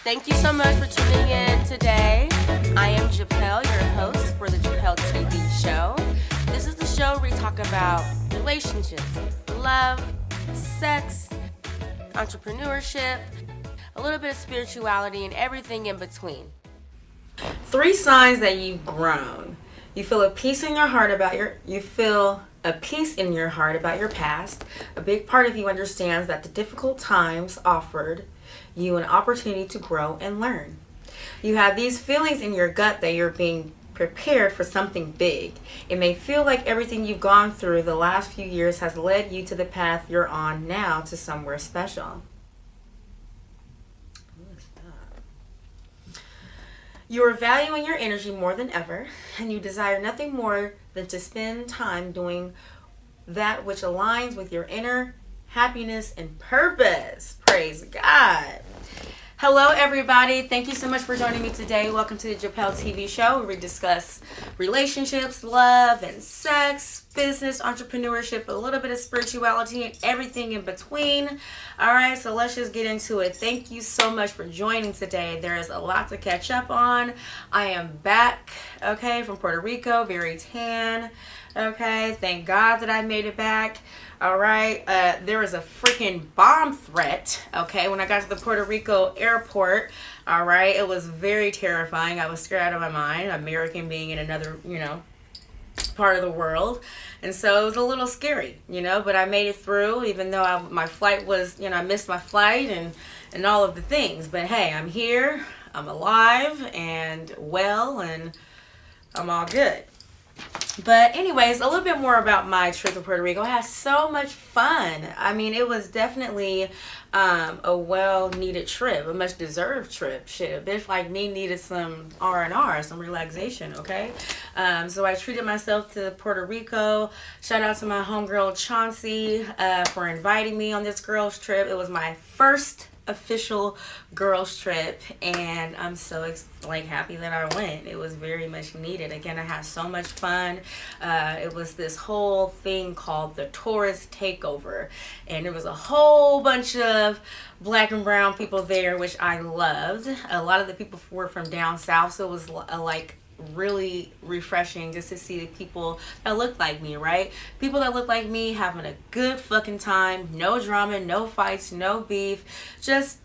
Thank you so much for tuning in today. I am Japelle, your host for the Japelle TV Show. This is the show where we talk about relationships, love, sex, entrepreneurship, a little bit of spirituality, and everything in between. 3 signs that you've grown. You feel a peace in your heart about your past. A big part of you understands that the difficult times offered you an opportunity to grow and learn. You have these feelings in your gut that you're being prepared for something big. It may feel like everything you've gone through the last few years has led you to the path you're on now, to somewhere special. You are valuing your energy more than ever, and you desire nothing more than to spend time doing that which aligns with your inner happiness and purpose. Praise God. Hello, everybody. Thank you so much for joining me today. Welcome to the Japelle TV Show, where we discuss relationships, love, and sex, business, entrepreneurship, a little bit of spirituality, and everything in between. All right, so let's just get into it. Thank you so much for joining today. There is a lot to catch up on. I am back, okay, from Puerto Rico, very tan. Okay, thank God that I made it back. All right, there was a freaking bomb threat, okay, when I got to the Puerto Rico airport. All right, it was very terrifying. I was scared out of my mind, American being in another, part of the world. And so it was a little scary, but I made it through, even though my flight was, I missed my flight and all of the things. But hey, I'm here, I'm alive and well, and I'm all good. But anyways, a little bit more about my trip to Puerto Rico. I had so much fun. I mean, it was definitely a well-needed trip, a much-deserved trip. Shit, a bitch like me needed some R&R, some relaxation, okay? So I treated myself to Puerto Rico. Shout out to my homegirl Chauncey for inviting me on this girls' trip. It was my first official girls trip, and I'm so happy that I went. It was very much needed. Again, I had so much fun. It was this whole thing called the tourist takeover, and there was a whole bunch of black and brown people there, which I loved. A lot of the people were from down south, so it was really refreshing just to see the people that look like me, right? People that look like me having a good fucking time, no drama, no fights, no beef, just,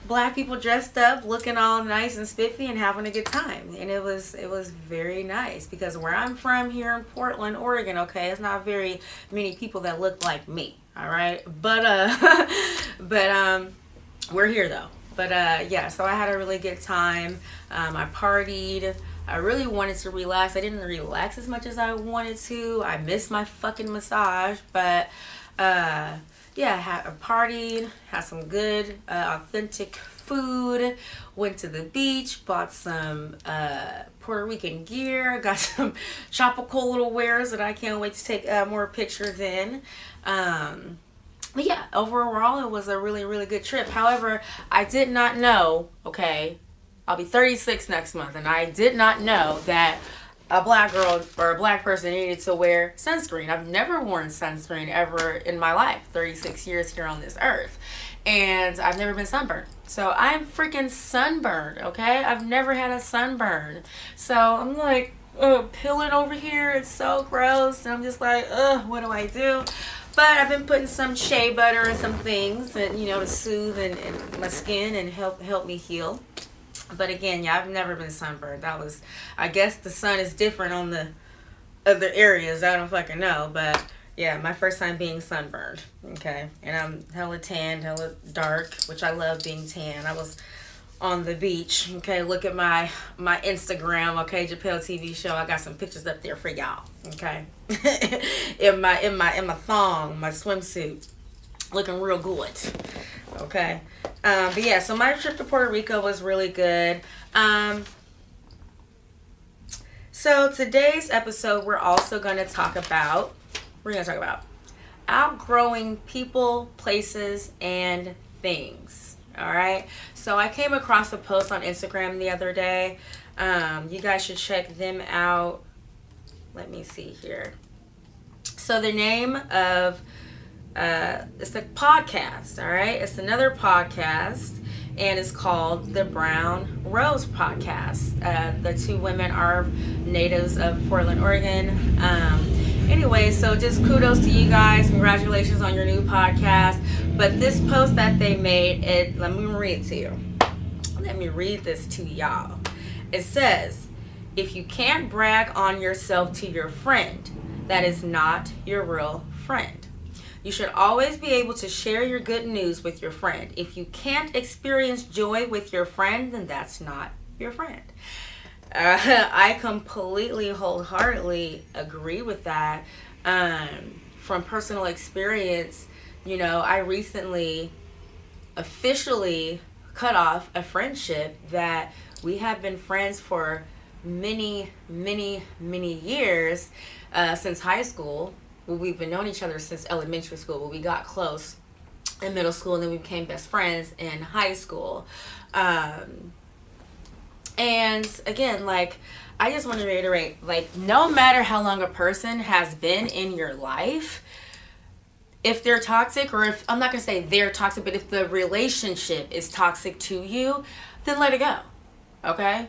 black people dressed up, looking all nice and spiffy and having a good time. And it was very nice, because where I'm from here in Portland, Oregon, okay, it's not very many people that look like me, all right? But we're here though. But yeah, so I had a really good time. I partied. I really wanted to relax. I didn't relax as much as I wanted to. I missed my fucking massage. But yeah, I partied, had some good, authentic food, went to the beach, bought some Puerto Rican gear, got some tropical little wares that I can't wait to take more pictures in. But yeah, overall, it was a really, really good trip. However, I did not know, okay, I'll be 36 next month, and I did not know that a black girl or a black person needed to wear sunscreen. I've never worn sunscreen ever in my life, 36 years here on this earth. And I've never been sunburned. So I'm freaking sunburned, okay? I've never had a sunburn. So I'm like, peeling over here. It's so gross. And I'm just like, what do I do? But I've been putting some shea butter and some things, and to soothe and my skin and help me heal. But again, yeah, I've never been sunburned. I guess the sun is different on the other areas. I don't fucking know. But yeah, my first time being sunburned. Okay. And I'm hella tan, hella dark, which I love being tan. I was on the beach. Okay. Look at my Instagram. Okay. Japelle TV Show. I got some pictures up there for y'all. Okay. in my thong, my swimsuit. Looking real good. Okay. But yeah, so my trip to Puerto Rico was really good. So today's episode, we're going to talk about outgrowing people, places, and things. All right. So I came across a post on Instagram the other day. You guys should check them out. Let me see here. So the name of it's a podcast, all right? It's another podcast, and it's called the Brown Rose Podcast. The two women are natives of Portland, Oregon. Anyway, so just kudos to you guys. Congratulations on your new podcast. But this post that they made, let me read it to you. Let me read this to y'all. It says, if you can't brag on yourself to your friend, that is not your real friend. You should always be able to share your good news with your friend. If you can't experience joy with your friend, then that's not your friend. I completely, wholeheartedly agree with that. From personal experience, I recently officially cut off a friendship that we have been friends for many, many, many years, since high school. Well, we've been knowing each other since elementary school, but we got close in middle school, and then we became best friends in high school. And again, I just want to reiterate, no matter how long a person has been in your life, if they're toxic, or if, I'm not going to say they're toxic, but if the relationship is toxic to you, then let it go. Okay?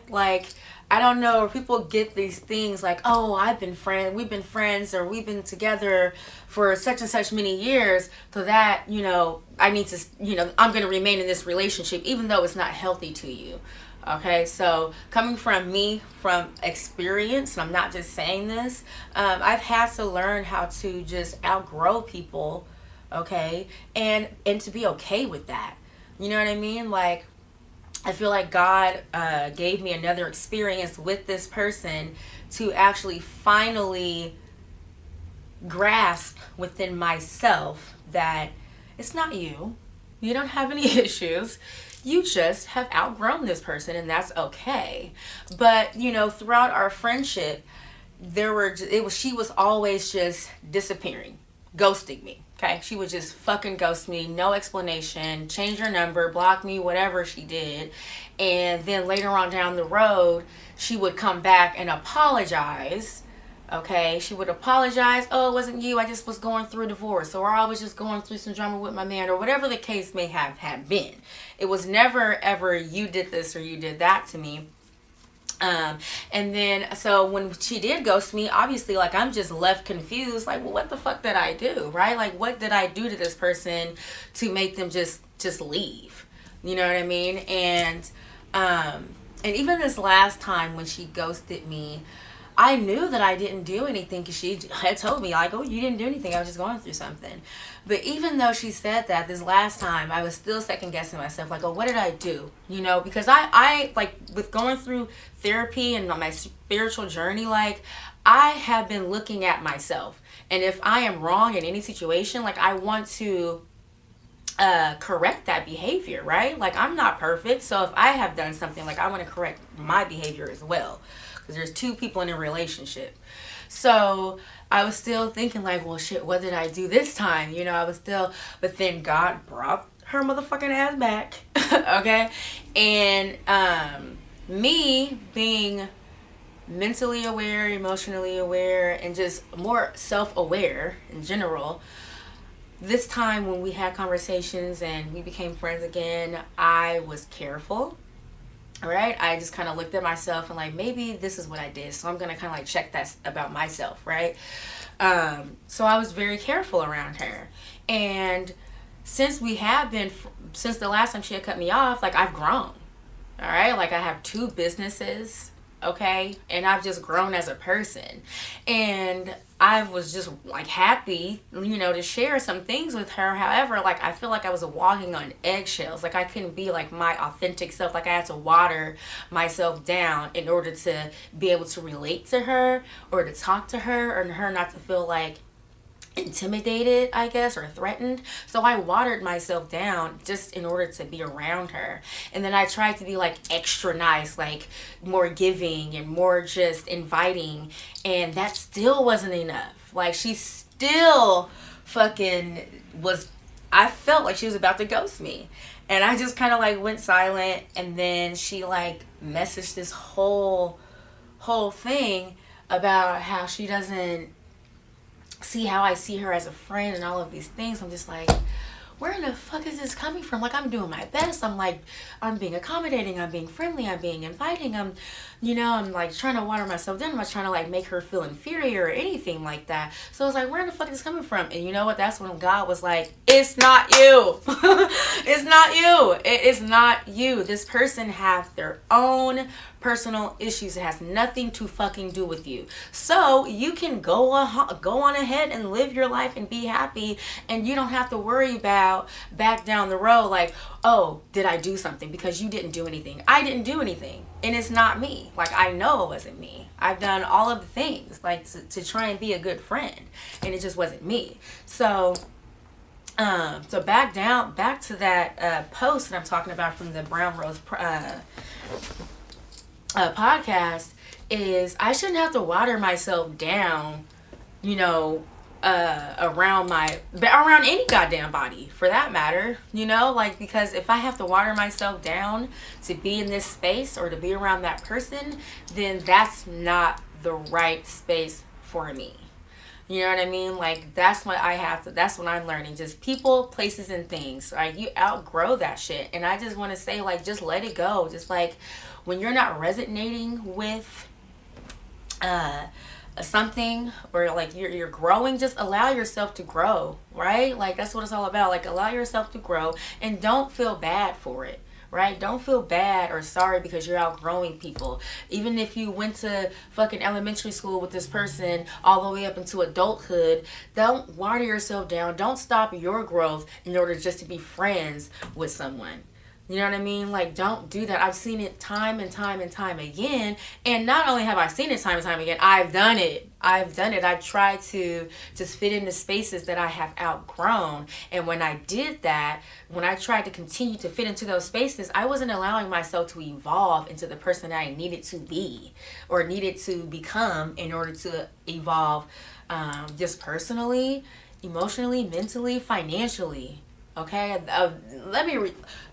I don't know, people get these things we've been friends, or we've been together for such and such many years, so that, I need to, I'm going to remain in this relationship, even though it's not healthy to you. Okay, so coming from me, from experience, and I'm not just saying this, I've had to learn how to just outgrow people, okay, and to be okay with that. You know what I mean? I feel like God gave me another experience with this person to actually finally grasp within myself that it's not you. You don't have any issues. You just have outgrown this person, and that's okay. But, throughout our friendship, she was always just disappearing, ghosting me. Okay, she would just fucking ghost me, no explanation, change her number, block me, whatever she did. And then later on down the road, she would come back and apologize. Okay, she would apologize. Oh, it wasn't you. I just was going through a divorce, or I was just going through some drama with my man, or whatever the case may have been. It was never, ever, you did this or you did that to me. And then, so when she did ghost me, obviously, I'm just left confused, well, what the fuck did I do, right? What did I do to this person to make them just leave? You know what I mean? And even this last time when she ghosted me, I knew that I didn't do anything, because she had told me, oh, you didn't do anything, I was just going through something. But even though she said that, this last time, I was still second guessing myself, oh, what did I do? Because I with going through therapy and on my spiritual journey, I have been looking at myself. And if I am wrong in any situation, I want to correct that behavior, right? I'm not perfect, so if I have done something, I want to correct my behavior as well. Because there's two people in a relationship. So I was still thinking well, shit, what did I do this time? I was still, but then God brought her motherfucking ass back. Okay. And me being mentally aware, emotionally aware, and just more self-aware in general, this time when we had conversations and we became friends again, I was careful. All right, I just kind of looked at myself and maybe this is what I did, so I'm gonna kind of check that about myself, right? So I was very careful around her, and since the last time she had cut me off, I've grown. All right, I have 2 businesses, okay, and I've just grown as a person, and I was just happy, to share some things with her. However, I feel I was walking on eggshells. I couldn't be my authentic self. I had to water myself down in order to be able to relate to her, or to talk to her, or her not to feel intimidated, I guess, or threatened. So I watered myself down just in order to be around her. And then I tried to be extra nice, more giving and more just inviting, and that still wasn't enough. She still fucking was, I felt like she was about to ghost me. And I just kind of went silent, and then she messaged this whole thing about how she doesn't see how I see her as a friend and all of these things. I'm just where in the fuck is this coming from? Like, I'm doing my best. I'm like, I'm being accommodating. I'm being friendly. I'm being inviting. I'm like trying to water myself down. I'm not trying to like make her feel inferior or anything like that. So I was like, where in the fuck is this coming from? And you know what? That's when God was like, it's not you. It's not you. It is not you. This person has their own personal issues. It has nothing to fucking do with you. So you can go on ahead and live your life and be happy, and you don't have to worry about back down the road like, oh, did I do something? Because you didn't do anything. I didn't do anything, and it's not me. Like, I know it wasn't me. I've done all of the things like to try and be a good friend, and it just wasn't me. So back to that post that I'm talking about from the Brown Rose podcast, is I shouldn't have to water myself down, around any goddamn body for that matter, like, because if I have to water myself down to be in this space or to be around that person, then that's not the right space for me. You know what I mean? Like, that's what I'm learning. Just people, places, and things. Like, you outgrow that shit. And I just want to say, like, just let it go. Just like, when you're not resonating with something, or like you're growing, just allow yourself to grow, right? Like, that's what it's all about. Like, allow yourself to grow, and don't feel bad for it. Right? Don't feel bad or sorry because you're outgrowing people. Even if you went to fucking elementary school with this person all the way up into adulthood, don't water yourself down. Don't stop your growth in order just to be friends with someone. You know what I mean? Like, don't do that. I've seen it time and time and time again. And not only have I seen it time and time again, I've done it. I've tried to just fit into spaces that I have outgrown. And when I did that, when I tried to continue to fit into those spaces, I wasn't allowing myself to evolve into the person that I needed to be or needed to become in order to evolve, just personally, emotionally, mentally, financially. Okay?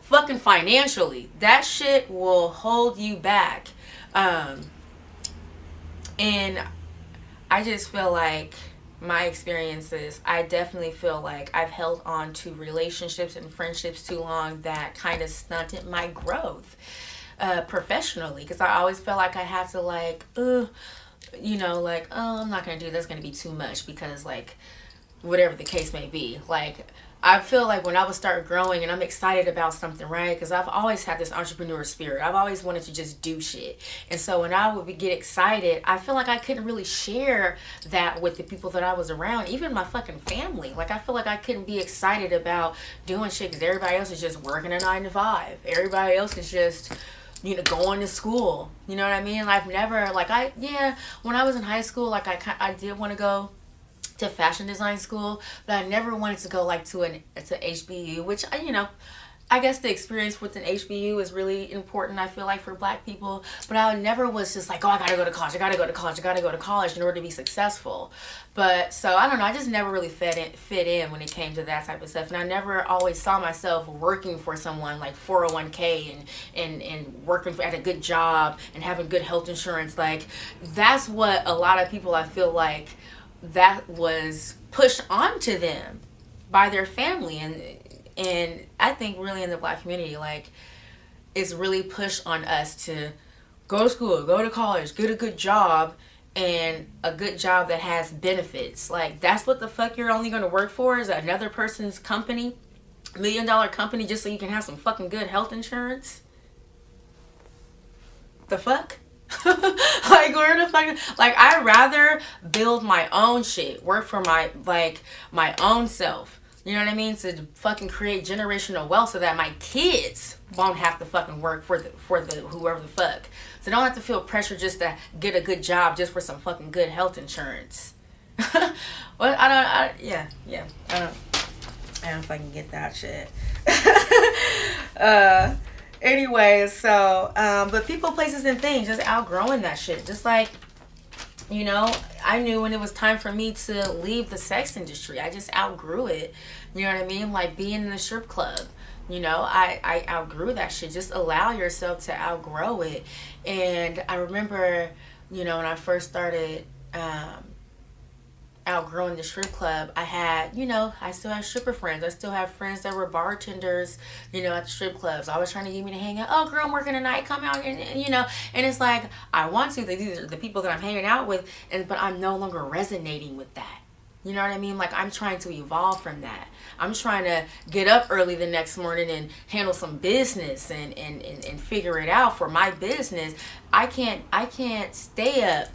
Fucking financially, that shit will hold you back. And I just feel like my experiences, I definitely feel like I've held on to relationships and friendships too long that kind of stunted my growth professionally, because I always felt like I had to like, I'm not gonna do this, gonna be too much, because like whatever the case may be, like I feel like when I would start growing and I'm excited about something, right? Because I've always had this entrepreneur spirit. I've always wanted to just do shit. And so when I would get excited, I feel like I couldn't really share that with the people that I was around, even my fucking family. Like, I feel like I couldn't be excited about doing shit because everybody else is just working a 9 to 5. Everybody else is just, going to school. You know what I mean? I've never, when I was in high school, like, I did want to go to fashion design school, but I never wanted to go like to HBU, which I guess the experience with an HBU is really important, I feel like, for Black people. But I never was just like, oh, I gotta go to college in order to be successful. But so I don't know, I just never really fit in when it came to that type of stuff. And I never always saw myself working for someone like 401k and working at a good job and having good health insurance. Like, that's what a lot of people, I feel like, that was pushed onto them by their family, and I think really in the Black community, like, it's really pushed on us to go to school, go to college, get a good job, and a good job that has benefits. Like, that's what the fuck you're only going to work for, is another person's company, $1 million company, just so you can have some fucking good health insurance? The fuck? Like, where the fuck, like, I'd rather build my own shit, work for my own self, you know what I mean, to fucking create generational wealth so that my kids won't have to fucking work for the whoever the fuck, so they don't have to feel pressure just to get a good job just for some fucking good health insurance. Well, I don't fucking get that shit. Anyway, so, but people, places, and things, just outgrowing that shit. Just like, I knew when it was time for me to leave the sex industry. I just outgrew it. You know what I mean? Like being in the strip club. I outgrew that shit. Just allow yourself to outgrow it. And I remember, when I first started outgrowing the strip club, I had, I still had stripper friends. I still have friends that were bartenders, at the strip clubs. Always trying to get me to hang out. Oh, girl, I'm working tonight. Come out, and and it's like, I want to. These are the people that I'm hanging out with, but I'm no longer resonating with that. You know what I mean? Like, I'm trying to evolve from that. I'm trying to get up early the next morning and handle some business and figure it out for my business. I can't stay up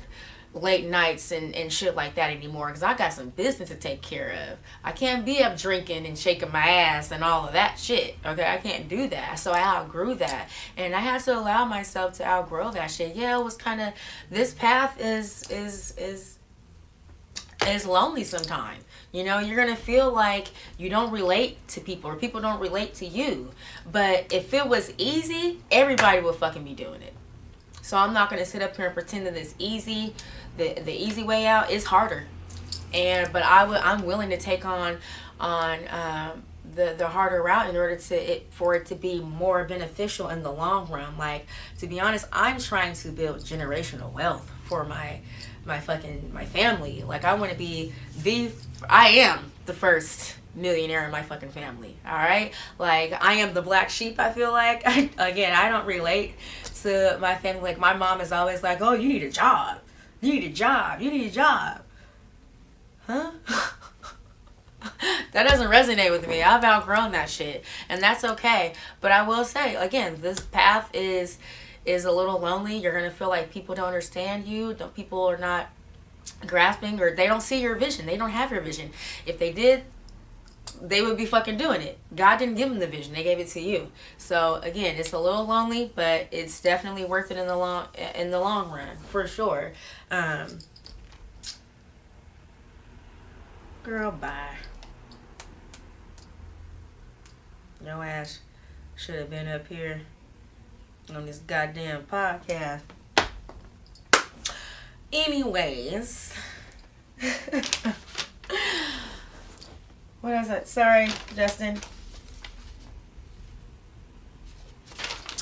late nights and shit like that anymore, because I got some business to take care of. I can't be up drinking and shaking my ass and all of that shit. Okay, I can't do that. So I outgrew that, and I had to allow myself to outgrow that shit. Yeah, it was kind of, this path is lonely sometimes. You're gonna feel like you don't relate to people, or people don't relate to you. But if it was easy, everybody would fucking be doing it. So I'm not gonna sit up here and pretend that it's easy. The easy way out is harder, but I'm willing to take on the harder route in order for it to be more beneficial in the long run. Like, to be honest, I'm trying to build generational wealth for my family. Like, I want to be I am the first millionaire in my fucking family. All right, like, I am the black sheep. I feel like I don't relate to my family. Like, my mom is always like, oh, you need a job, you need a job, huh? That doesn't resonate with me. I've outgrown that shit, and that's okay. But I will say again, this path is a little lonely. You're gonna feel like people don't understand you. People are not grasping, or they don't see your vision. They don't have your vision. If they did, they would be fucking doing it. God didn't give them the vision. They gave it to you. So again, it's a little lonely, but it's definitely worth it in the long run, for sure. Girl, bye. Your ass should have been up here on this goddamn podcast. Anyways. What is it? Sorry, Justin.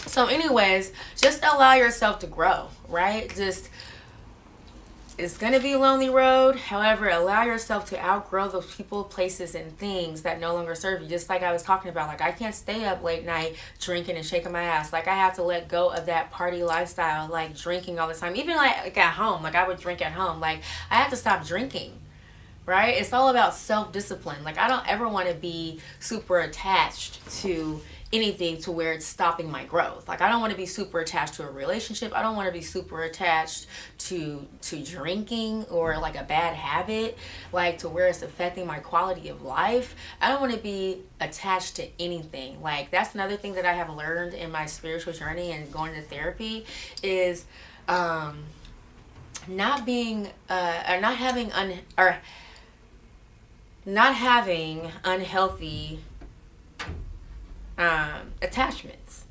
So anyways, just allow yourself to grow, right? It's going to be a lonely road. However, allow yourself to outgrow those people, places, and things that no longer serve you. Just like I was talking about, like, I can't stay up late night drinking and shaking my ass. Like, I have to let go of that party lifestyle, like drinking all the time. Even like at home, like I would drink at home. Like, I have to stop drinking, right? It's all about self-discipline. Like, I don't ever want to be super attached to anything to where it's stopping my growth. Like, I don't want to be super attached to a relationship. I don't want to be super attached to drinking, or like a bad habit, like to where it's affecting my quality of life. I don't want to be attached to anything. Like, that's another thing that I have learned in my spiritual journey and going to therapy is not having unhealthy attachments,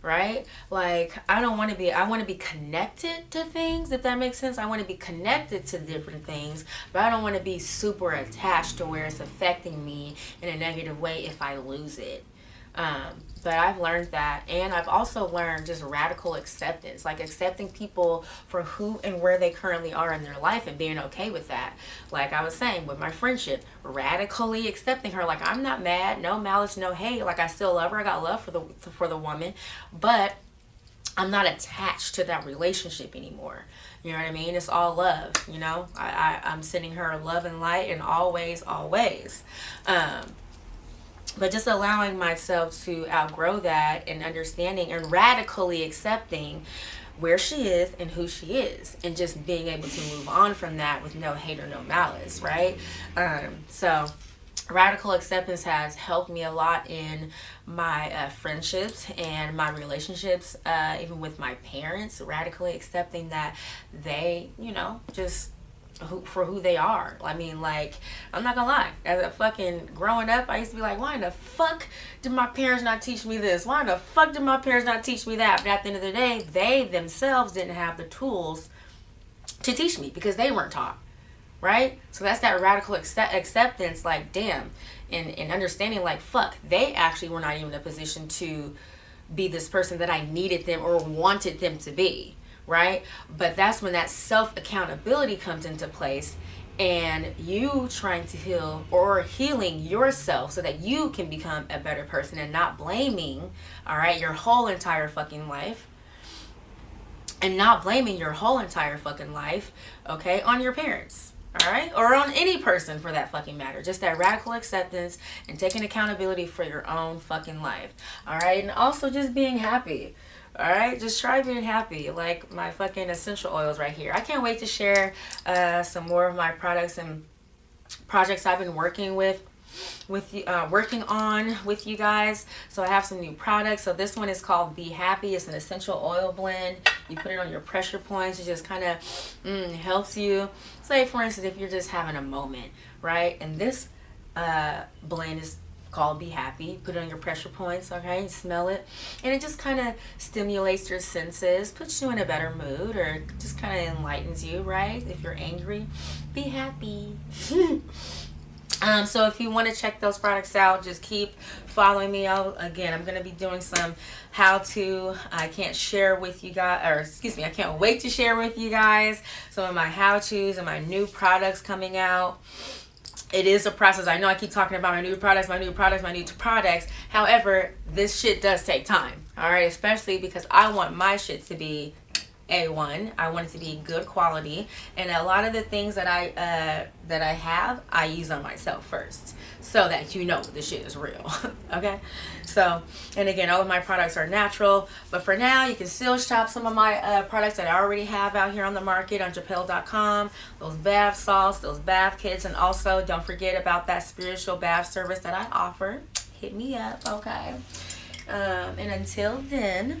right? Like, I want to be connected to things, if that makes sense. I want to be connected to different things, but I don't want to be super attached to where it's affecting me in a negative way if I lose it. But I've learned that, and I've also learned just radical acceptance, like accepting people for who and where they currently are in their life and being okay with that. Like I was saying with my friendship, radically accepting her. Like, I'm not mad, no malice, no hate. Like, I still love her. I got love for the woman, but I'm not attached to that relationship anymore. You know what I mean? It's all love. I'm sending her love and light, and always. But just allowing myself to outgrow that, and understanding and radically accepting where she is and who she is, and just being able to move on from that with no hate or no malice, right? So radical acceptance has helped me a lot in my friendships and my relationships, even with my parents. Radically accepting that they, just for who they are. I mean, like, I'm not gonna lie, as a fucking growing up, I used to be like, why in the fuck did my parents not teach me this? Why in the fuck did my parents not teach me that? But at the end of the day, they themselves didn't have the tools to teach me because they weren't taught, right? So that's that radical acceptance, like, damn, and understanding, like, fuck, they actually were not even in a position to be this person that I needed them or wanted them to be. Right? But that's when that self-accountability comes into place, and you trying to heal or healing yourself so that you can become a better person and not blaming, all right, your whole entire fucking life. And not blaming your whole entire fucking life, okay, on your parents, all right? Or on any person for that fucking matter. Just that radical acceptance and taking accountability for your own fucking life, all right? And also just being happy, all right? Just try being happy, like my fucking essential oils right here. I can't wait to share some more of my products and projects I've been working on with you guys. So I have some new products. So this one is called Be Happy. It's an essential oil blend. You put it on your pressure points. It just kind of helps you. Say for instance, if you're just having a moment, right? And this blend is called Be Happy. Put it on your pressure points, okay? And smell it. And it just kind of stimulates your senses, puts you in a better mood, or just kind of enlightens you, right? If you're angry, be happy. So if you want to check those products out, just keep following me out. Again, I'm going to be doing some how-to. I can't share with you guys, or excuse me, I can't wait to share with you guys some of my how-tos and my new products coming out. It is a process. I know I keep talking about my new products. However, this shit does take time. All right, especially because I want my shit to be A1. I want it to be good quality, and a lot of the things that I have, I use on myself first, so that you know the shit is real. Okay, so, and again, all of my products are natural, but for now you can still shop some of my products that I already have out here on the market on Japelle.com. Those bath salts, those bath kits, and also don't forget about that spiritual bath service that I offer. Hit me up, okay? And until then,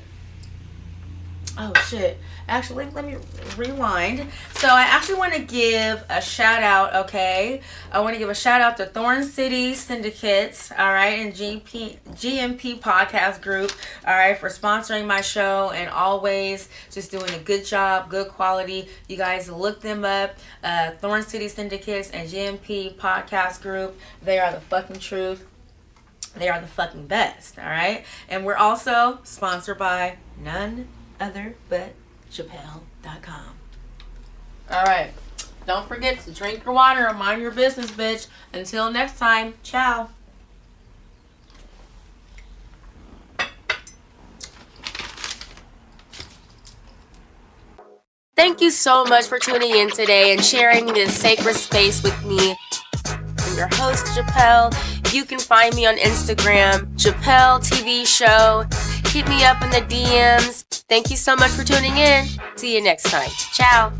oh shit, actually let me rewind. So I actually want to give a shout out, okay? I want to give a shout out to Thorn City Syndicates, all right, and GMP Podcast Group, all right, for sponsoring my show and always just doing a good job, good quality. You guys look them up, Thorn City Syndicates and GMP Podcast Group. They are the fucking truth. They are the fucking best, all right? And we're also sponsored by none other but Japelle.com. All right, don't forget to drink your water and mind your business, bitch. Until next time, ciao. Thank you so much for tuning in today and sharing this sacred space with me. I'm your host, Japelle. You can find me on Instagram, Japelle TV Show. Hit me up in the DMs. Thank you so much for tuning in. See you next time. Ciao.